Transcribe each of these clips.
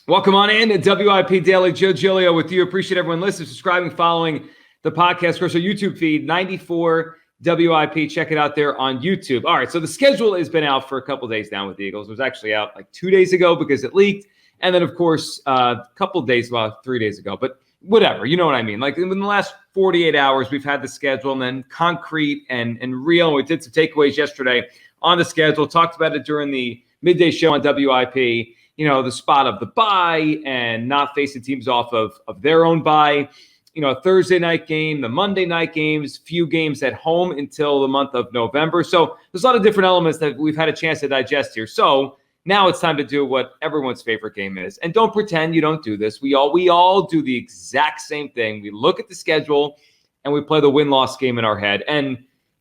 Welcome on in to WIP Daily. Joe Giglio with you. Appreciate everyone listening, subscribing, following the podcast. Of course, our YouTube feed, 94 WIP. Check it out there on YouTube. All right, so the schedule has been out for a couple days now with the Eagles. It was actually out like 2 days ago because it leaked. And then, of course, a couple days, well, 3 days ago. But whatever, you know what I mean. Like in the last 48 hours, we've had the schedule and then concrete and real. We did some takeaways yesterday on the schedule, talked about it during the midday show on WIP. You know, the spot of the bye and not facing teams off of their own bye. You know, a Thursday night game, the Monday night games, few games at home until the month of November. So there's a lot of different elements that we've had a chance to digest here. So now it's time to do what everyone's favorite game is. And don't pretend you don't do this. We all do the exact same thing. We look at the schedule and we play the win-loss game in our head. And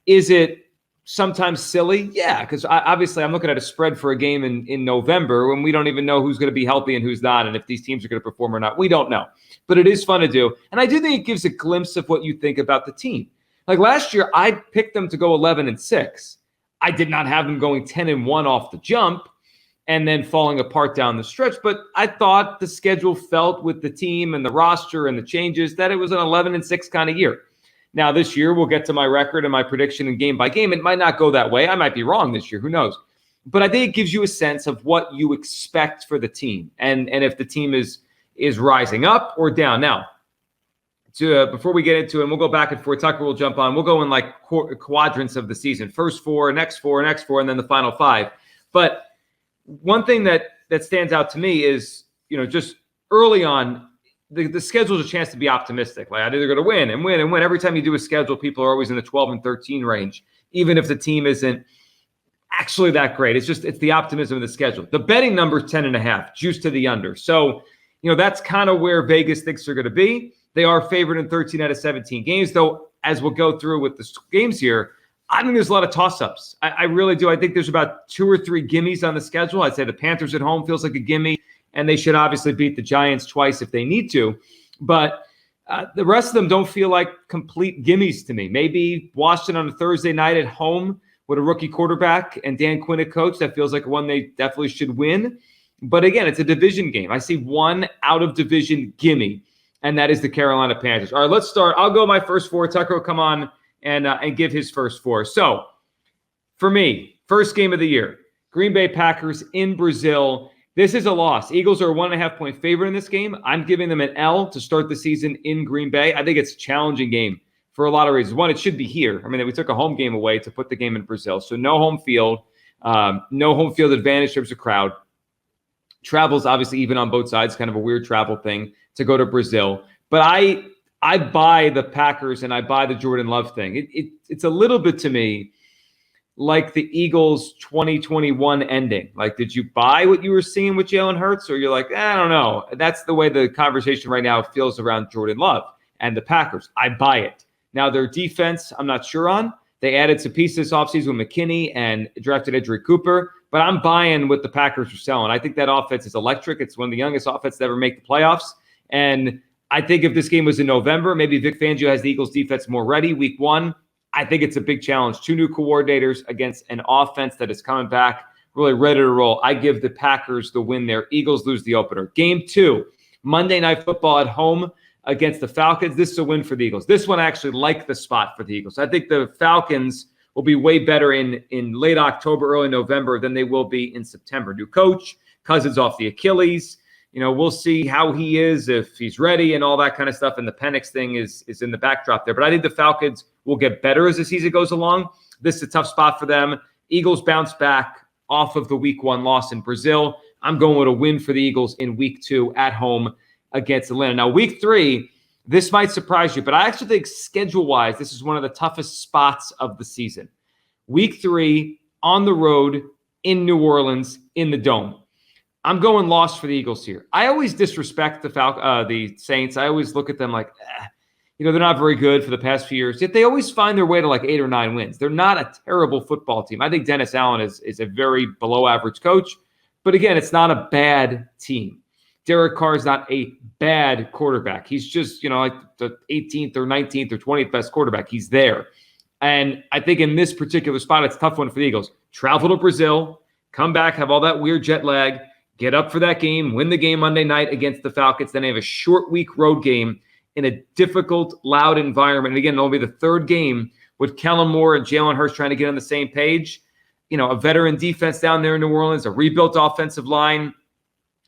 is it sometimes silly? Yeah, because obviously I'm looking at a spread for a game in November when we don't even know who's going to be healthy and who's not, and if these teams are going to perform or not. We don't know. But it is fun to do. And I do think it gives a glimpse of what you think about the team. Like last year, I picked them to go 11-6. I did not have them going 10-1 off the jump and then falling apart down the stretch. But I thought the schedule felt with the team and the roster and the changes that it was an 11-6 kind of year. Now, this year, we'll get to my record and my prediction and game by game. It might not go that way. I might be wrong this year. Who knows? But I think it gives you a sense of what you expect for the team and if the team is rising up or down. Now, before we get into it, and we'll go back and forth. Tucker will jump on. We'll go in like quadrants of the season. First four, next four, and then the final five. But one thing that stands out to me is, you know, just early on, the schedule is a chance to be optimistic. Like, I think they're going to win and win and win. Every time you do a schedule, people are always in the 12-13 range, even if the team isn't actually that great. It's the optimism of the schedule. The betting number is 10.5, juice to the under. So, you know, that's kind of where Vegas thinks they're going to be. They are favored in 13 out of 17 games, though, as we'll go through with the games here, I think there's a lot of toss-ups. I really do. I think there's about 2 or 3 gimmies on the schedule. I'd say the Panthers at home feels like a gimme. And they should obviously beat the Giants twice if they need to. But the rest of them don't feel like complete gimmies to me. Maybe Washington on a Thursday night at home with a rookie quarterback and Dan Quinn at coach. That feels like one they definitely should win. But again, it's a division game. I see one out-of-division gimme, and that is the Carolina Panthers. All right, let's start. I'll go my first four. Tucker will come on and give his first four. So for me, first game of the year, Green Bay Packers in Brazil. This is a loss. Eagles are a 1.5-point favorite in this game. I'm giving them an L to start the season in Green Bay. I think it's a challenging game for a lot of reasons. One, it should be here. I mean, we took a home game away to put the game in Brazil. So no home field advantage in terms of crowd. Travel's obviously even on both sides, kind of a weird travel thing to go to Brazil. But I buy the Packers and I buy the Jordan Love thing. It's a little bit to me like the Eagles 2021 ending. Like, did you buy what you were seeing with Jalen Hurts? Or you're like, I don't know. That's the way the conversation right now feels around Jordan Love and the Packers. I buy it. Now, their defense, I'm not sure on. They added some pieces offseason with McKinney and drafted Edgerrin Cooper. But I'm buying what the Packers are selling. I think that offense is electric. It's one of the youngest offenses to ever make the playoffs. And I think if this game was in November, maybe Vic Fangio has the Eagles defense more ready week one. I think it's a big challenge. 2 new coordinators against an offense that is coming back, really ready to roll. I give the Packers the win there. Eagles lose the opener. Game 2, Monday Night Football at home against the Falcons. This is a win for the Eagles. This one I actually like the spot for the Eagles. I think the Falcons will be way better in late October, early November than they will be in September. New coach, Cousins off the Achilles. You know, we'll see how he is, if he's ready and all that kind of stuff. And the Penix thing is in the backdrop there. But I think the Falcons will get better as the season goes along. This is a tough spot for them. Eagles bounce back off of the week 1 loss in Brazil. I'm going with a win for the Eagles in week 2 at home against Atlanta. Now, week 3, this might surprise you, but I actually think schedule-wise, this is one of the toughest spots of the season. Week 3, on the road, in New Orleans, in the Dome. I'm going loss for the Eagles here. I always disrespect the Saints. I always look at them like, they're not very good for the past few years. Yet they always find their way to like 8 or 9 wins. They're not a terrible football team. I think Dennis Allen is a very below-average coach. But again, it's not a bad team. Derek Carr is not a bad quarterback. He's just, like the 18th or 19th or 20th best quarterback. He's there. And I think in this particular spot, it's a tough one for the Eagles. Travel to Brazil, come back, have all that weird jet lag, get up for that game, win the game Monday night against the Falcons. Then they have a short week road game in a difficult, loud environment. And again, it'll be the third game with Kellen Moore and Jalen Hurts trying to get on the same page. A veteran defense down there in New Orleans, a rebuilt offensive line.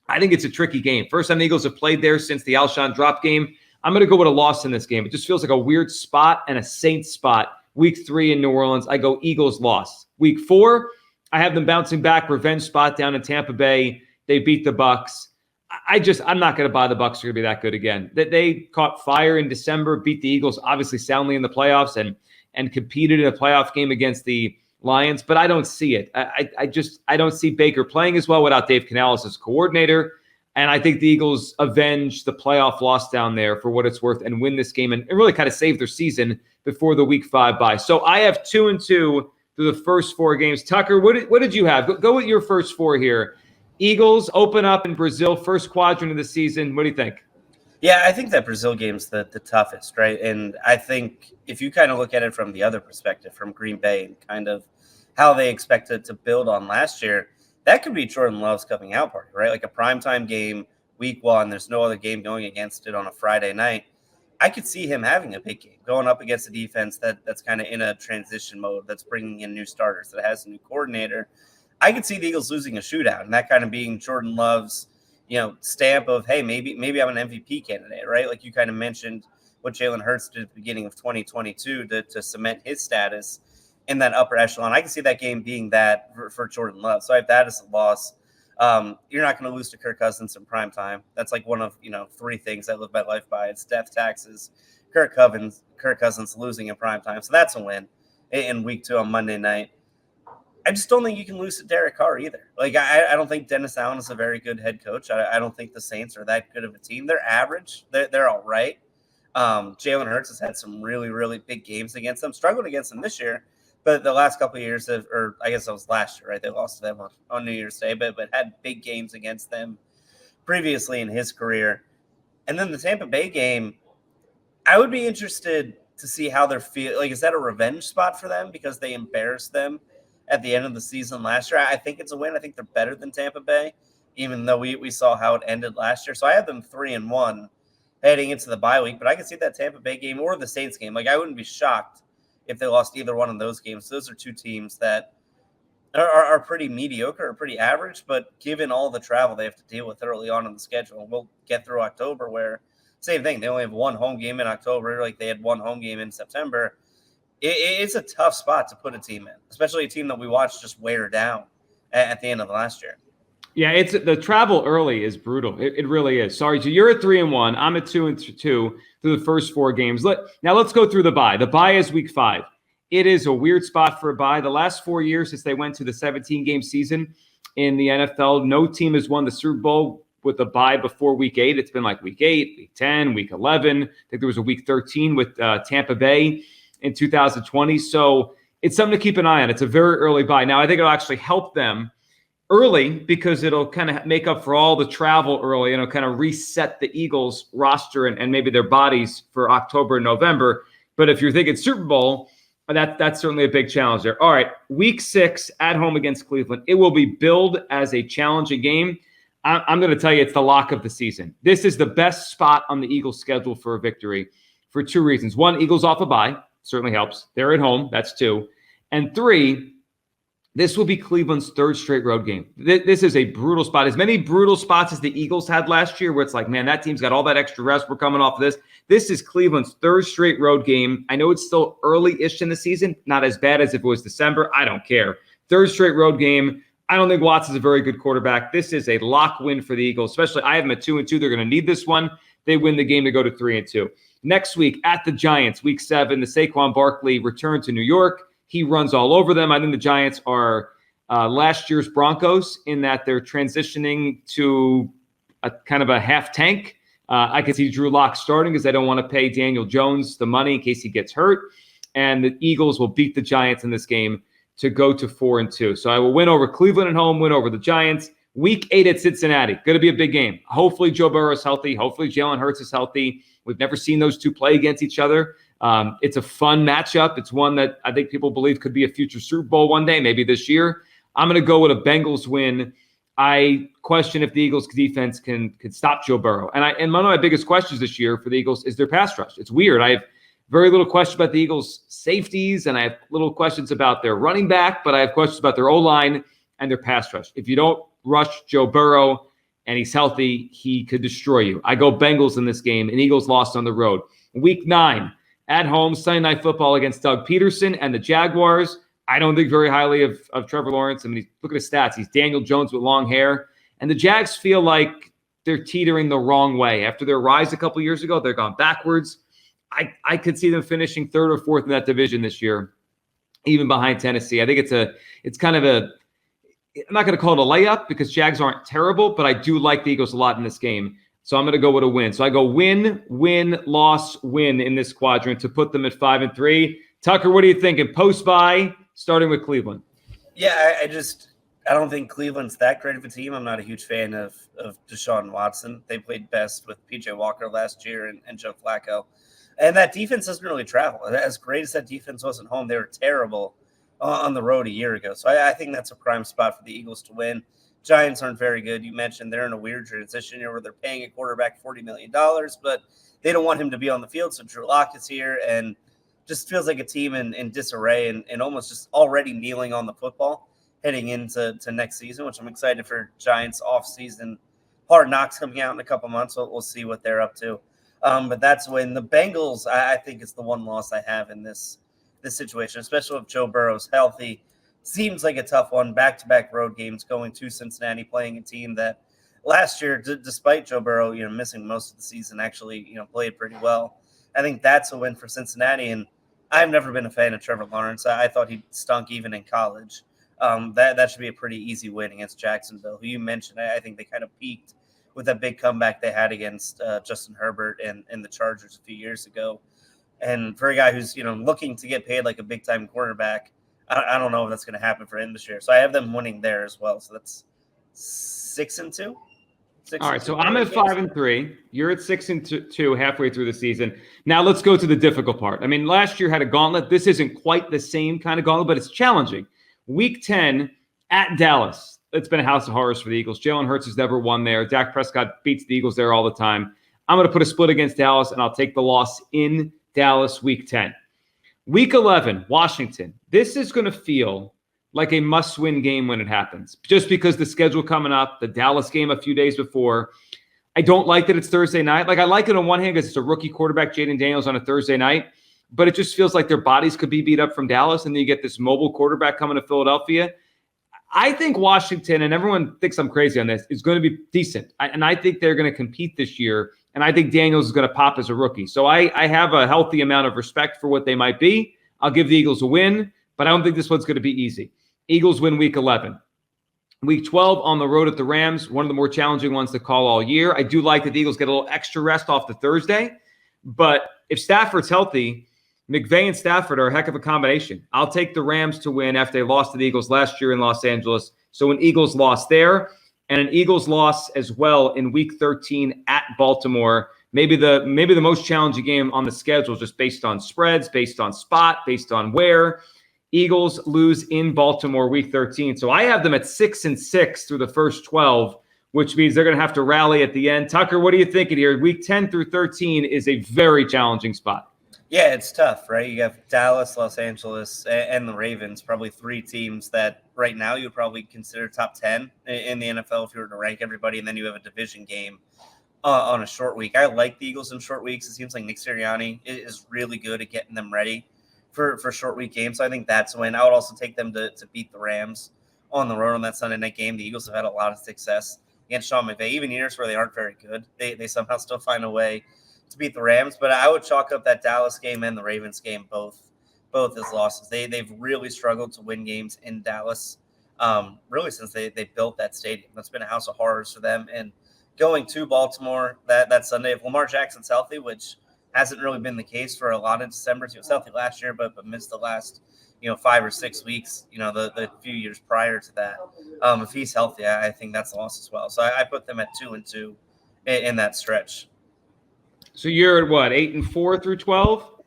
I think it's a tricky game. First time the Eagles have played there since the Alshon drop game. I'm going to go with a loss in this game. It just feels like a weird spot and a Saints spot. Week 3 in New Orleans, I go Eagles loss. Week 4, I have them bouncing back, revenge spot down in Tampa Bay. They beat the Bucs. I'm not going to buy the Bucs are going to be that good again. They caught fire in December, beat the Eagles obviously soundly in the playoffs and competed in a playoff game against the Lions, but I don't see it. I don't see Baker playing as well without Dave Canales as coordinator. And I think the Eagles avenge the playoff loss down there for what it's worth and win this game and really kind of save their season before the Week 5 bye. So I have 2-2 through the first 4 games. Tucker, what did you have? Go with your first 4 here. Eagles open up in Brazil, first quadrant of the season. What do you think? Yeah, I think that Brazil game's the toughest, right? And I think if you kind of look at it from the other perspective, from Green Bay and kind of how they expected to build on last year, that could be Jordan Love's coming out party, right? Like a primetime game, week 1, there's no other game going against it on a Friday night. I could see him having a big game, going up against a defense that's kind of in a transition mode, that's bringing in new starters, that has a new coordinator. I could see the Eagles losing a shootout, and that kind of being Jordan Love's, stamp of, hey, maybe I'm an MVP candidate, right? Like you kind of mentioned what Jalen Hurts did at the beginning of 2022 to cement his status in that upper echelon. I can see that game being that for Jordan Love. So I have that as a loss. You're not going to lose to Kirk Cousins in prime time. That's like one of 3 things I live my life by. It's death taxes, Kirk Cousins losing in prime time. So that's a win in week 2 on Monday night. I just don't think you can lose to Derek Carr either. Like I don't think Dennis Allen is a very good head coach. I don't think the Saints are that good of a team. They're average. They're all right. Jalen Hurts has had some really, really big games against them. Struggled against them this year. But the last couple of years, or I guess it was last year, right? They lost to them on New Year's Day, but had big games against them previously in his career. And then the Tampa Bay game, I would be interested to see how they're feeling. Like, is that a revenge spot for them because they embarrassed them at the end of the season last year? I think it's a win. I think they're better than Tampa Bay, even though we saw how it ended last year. So I have them 3-1 heading into the bye week, but I can see that Tampa Bay game or the Saints game. Like, I wouldn't be shocked if they lost either one of those games. Those are 2 teams that are pretty mediocre or pretty average, but given all the travel they have to deal with early on in the schedule, we'll get through October where same thing. They only have 1 home game in October, like they had 1 home game in September. It's a tough spot to put a team in, especially a team that we watched just wear down at the end of last year. Yeah, it's the travel early is brutal. It really is. Sorry, so you're at 3-1. I'm at 2-2 through the first 4 games. Now let's go through the bye. The bye is week 5. It is a weird spot for a bye. The last 4 years since they went to the 17-game season in the NFL, no team has won the Super Bowl with a bye before week 8. It's been like week 8, week 10, week 11. I think there was a week 13 with Tampa Bay in 2020. So it's something to keep an eye on. It's a very early bye. Now, I think it'll actually help them early because it'll kind of make up for all the travel early and it'll kind of reset the Eagles roster and maybe their bodies for October and November. But if you're thinking Super Bowl, that's certainly a big challenge there. All right, week 6 at home against Cleveland. It will be billed as a challenging game. I'm going to tell you it's the lock of the season. This is the best spot on the Eagles' schedule for a victory for 2 reasons. 1, Eagles off a bye. Certainly helps. They're at home. That's 2. And 3, this will be Cleveland's 3rd straight road game. This is a brutal spot. As many brutal spots as the Eagles had last year where it's like, man, that team's got all that extra rest. We're coming off of this. This is Cleveland's 3rd straight road game. I know it's still early-ish in the season. Not as bad as if it was December. I don't care. 3rd straight road game. I don't think Watson's a very good quarterback. This is a lock win for the Eagles, especially I have them at 2-2. They're going to need this one. They win the game to go to 3-2. Next week at the Giants, week 7, the Saquon Barkley return to New York. He runs all over them. I think the Giants are last year's Broncos in that they're transitioning to a kind of a half tank. I can see Drew Lock starting because they don't want to pay Daniel Jones the money in case he gets hurt. And the Eagles will beat the Giants in this game to go to 4-2. So I will win over Cleveland at home, win over the Giants. Week 8 at Cincinnati. Going to be a big game. Hopefully Joe Burrow is healthy. Hopefully Jalen Hurts is healthy. We've never seen those 2 play against each other. It's a fun matchup. It's one that I think people believe could be a future Super Bowl one day, maybe this year. I'm going to go with a Bengals win. I question if the Eagles defense can stop Joe Burrow. And one of my biggest questions this year for the Eagles is their pass rush. It's weird. I have very little question about the Eagles' safeties, and I have little questions about their running back, but I have questions about their O-line and their pass rush. If you don't rush Joe Burrow and he's healthy, he could destroy you. I go Bengals in this game, and Eagles lost on the road. Week 9, at home, Sunday Night Football against Doug Peterson and the Jaguars. I don't think very highly of Trevor Lawrence. I mean, look at his stats. He's Daniel Jones with long hair. And the Jags feel like they're teetering the wrong way. After their rise a couple years ago, they're gone backwards. I could see them finishing 3rd or 4th in that division this year, even behind Tennessee. I think it's kind of a – I'm not going to call it a layup because Jags aren't terrible, but I do like the Eagles a lot in this game. So I'm going to go with a win. So I go win, loss, win in this quadrant to put them at 5-3. Tucker, what are you thinking? Post-bye, starting with Cleveland. Yeah, I don't think Cleveland's that great of a team. I'm not a huge fan of Deshaun Watson. They played best with P.J. Walker last year and Joe Flacco. And that defense doesn't really travel. As great as that defense was at home, they were terrible on the road a year ago. So I think that's a prime spot for the Eagles to win. Giants aren't very good. You mentioned they're in a weird transition here where they're paying a quarterback $40 million, but they don't want him to be on the field. So Drew Lock is here and just feels like a team in disarray and almost just already kneeling on the football heading into next season, which I'm excited for. Giants off-season Hard Knocks coming out in a couple months. So we'll see what they're up to. But that's when the Bengals, I think, is the one loss I have in this situation, especially if Joe Burrow's healthy. Seems like a tough one. Back-to-back road games going to Cincinnati, playing a team that last year, despite Joe Burrow, missing most of the season, actually, played pretty well. I think that's a win for Cincinnati. And I've never been a fan of Trevor Lawrence. I thought he stunk even in college. That should be a pretty easy win against Jacksonville, who you mentioned. I think they kind of peaked with that big comeback they had against Justin Herbert and the Chargers a few years ago. And for a guy who's, looking to get paid like a big-time quarterback, I don't know if that's going to happen for him this year. So I have them winning there as well. So that's 6-2. All right, so I'm at 5-3. You're at 6-2 halfway through the season. Now let's go to the difficult part. I mean, last year had a gauntlet. This isn't quite the same kind of gauntlet, but it's challenging. Week 10 at Dallas. It's been a house of horrors for the Eagles. Jalen Hurts has never won there. Dak Prescott beats the Eagles there all the time. I'm going to put a split against Dallas, and I'll take the loss in Dallas Week 10. Week 11, Washington. This is going to feel like a must-win game when it happens, just because the schedule coming up, the Dallas game a few days before. I don't like that it's Thursday night. Like, I like it on one hand because it's a rookie quarterback, Jaden Daniels, on a Thursday night, but it just feels like their bodies could be beat up from Dallas, and then you get this mobile quarterback coming to Philadelphia. I think Washington, and everyone thinks I'm crazy on this, is going to be decent. And I think they're going to compete this year, and I think Daniels is going to pop as a rookie. So I have a healthy amount of respect for what they might be. I'll give the Eagles a win, but I don't think this one's going to be easy. Eagles win Week 11. Week 12 on the road at the Rams, one of the more challenging ones to call all year. I do like that the Eagles get a little extra rest off the Thursday, but if Stafford's healthy, McVay and Stafford are a heck of a combination. I'll take the Rams to win after they lost to the Eagles last year in Los Angeles. So an Eagles loss there, and an Eagles loss as well in Week 13 at Baltimore. Maybe the most challenging game on the schedule, just based on spreads, based on spot, based on where. Eagles lose in Baltimore Week 13. So I have them at 6-6 through the first 12, which means they're going to have to rally at the end. Tucker, what are you thinking here? Week 10 through 13 is a very challenging spot. Yeah, it's tough, right? You have Dallas, Los Angeles, and the Ravens, probably three teams that right now you would probably consider top 10 in the NFL if you were to rank everybody, and then you have a division game on a short week. I like the Eagles in short weeks. It seems like Nick Sirianni is really good at getting them ready for short week games. So I think that's when I would also take them to beat the Rams on the road on that Sunday night game. The Eagles have had a lot of success against Sean McVay, even years where they aren't very good. They somehow still find a way to beat the Rams. But I would chalk up that Dallas game and the Ravens game both as losses. They've really struggled to win games in Dallas, really since they built that stadium. That's been a house of horrors for them. And going to Baltimore that Sunday, if Lamar Jackson's healthy, which hasn't really been the case for a lot of December. He was healthy last year, but missed the last 5 or 6 weeks, the few years prior to that. If he's healthy, I think that's a loss as well. So I put them at 2-2 in that stretch. So you're at what, 8-4 through 12?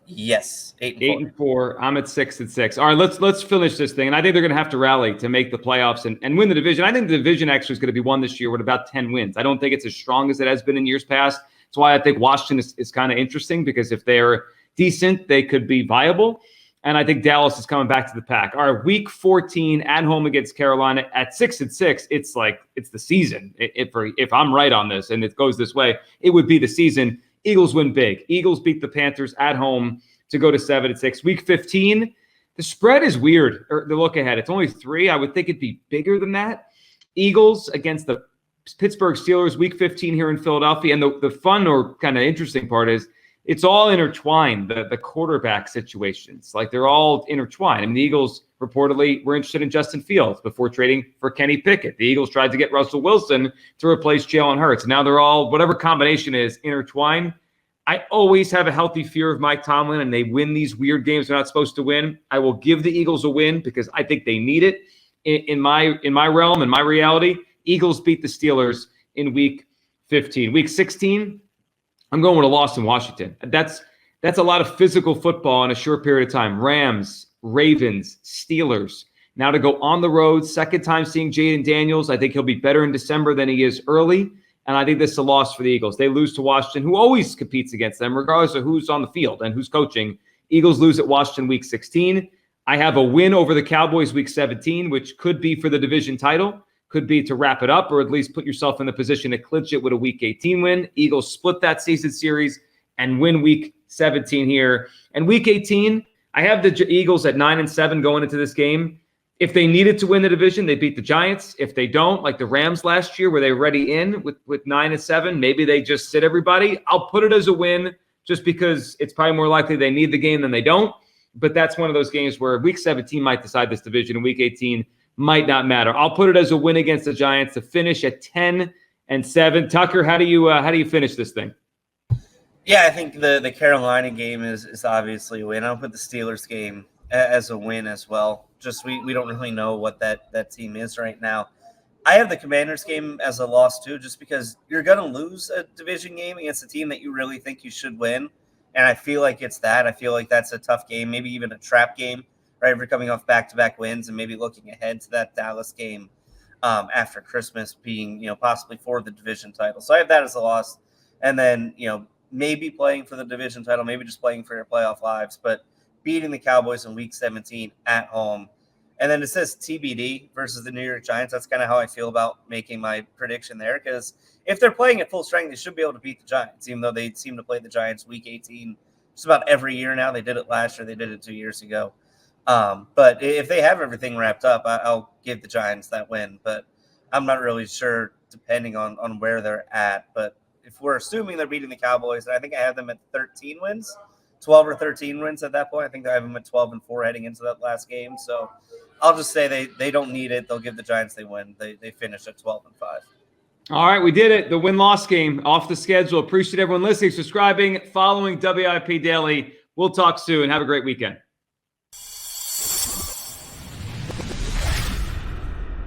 Yes, 8-4. 8-4. I'm at 6-6. All right, let's finish this thing. And I think they're going to have to rally to make the playoffs and win the division. I think the division actually is going to be won this year with about 10 wins. I don't think it's as strong as it has been in years past. That's why I think Washington is kind of interesting, because if they're decent, they could be viable. And I think Dallas is coming back to the pack. All right, week 14 at home against Carolina at 6-6. It's the season. If I'm right on this and it goes this way, it would be the season. Eagles win big. Eagles beat the Panthers at home to go to 7-6. Week 15, the spread is weird, or the look ahead. It's only 3. I would think it'd be bigger than that. Eagles against the Pittsburgh Steelers, week 15 here in Philadelphia. And the fun or kind of interesting part is it's all intertwined, the quarterback situations. Like, they're all intertwined. I mean, the Eagles reportedly were interested in Justin Fields before trading for Kenny Pickett. The Eagles tried to get Russell Wilson to replace Jalen Hurts. Now they're all, whatever combination is, intertwined. I always have a healthy fear of Mike Tomlin, and they win these weird games they're not supposed to win. I will give the Eagles a win because I think they need it. In my realm, in my reality, Eagles beat the Steelers in week 15. Week 16, I'm going with a loss in Washington. That's a lot of physical football in a short period of time. Rams, Ravens, Steelers. Now to go on the road, second time seeing Jaden Daniels. I think he'll be better in December than he is early. And I think this is a loss for the Eagles. They lose to Washington, who always competes against them, regardless of who's on the field and who's coaching. Eagles lose at Washington week 16. I have a win over the Cowboys week 17, which could be for the division title, could be to wrap it up, or at least put yourself in the position to clinch it with a week 18 win. Eagles split that season series and win week 17 here. And week 18, I have the Eagles at 9-7 going into this game. If they needed to win the division, they beat the Giants. If they don't, like the Rams last year, where they were already in with 9-7, maybe they just sit everybody. I'll put it as a win just because it's probably more likely they need the game than they don't. But that's one of those games where week 17 might decide this division and week 18 might not matter. I'll put it as a win against the Giants to finish at 10-7. Tucker, how do you finish this thing? Yeah, I think the Carolina game is obviously a win. I'll put the Steelers game as a win as well. Just we don't really know what that team is right now. I have the Commanders game as a loss too, just because you're going to lose a division game against a team that you really think you should win. And I feel like it's that. I feel like that's a tough game, maybe even a trap game, right? If you're coming off back-to-back wins and maybe looking ahead to that Dallas game after Christmas being, possibly for the division title. So I have that as a loss. And then, maybe playing for the division title, maybe just playing for your playoff lives, but beating the Cowboys in week 17 at home. And then it says TBD versus the New York Giants. That's kind of how I feel about making my prediction there, because if they're playing at full strength, they should be able to beat the Giants, even though they seem to play the Giants week 18 just about every year now. They did it last year. They did it 2 years ago. But if they have everything wrapped up, I'll give the Giants that win. But I'm not really sure depending on where they're at. But if we're assuming they're beating the Cowboys, and I think I have them at 13 wins, 12 or 13 wins at that point. I think I have them at 12-4 heading into that last game. So I'll just say they don't need it. They'll give the Giants they win. They finish at 12-5. All right, we did it. The win-loss game off the schedule. Appreciate everyone listening, subscribing, following WIP Daily. We'll talk soon. Have a great weekend.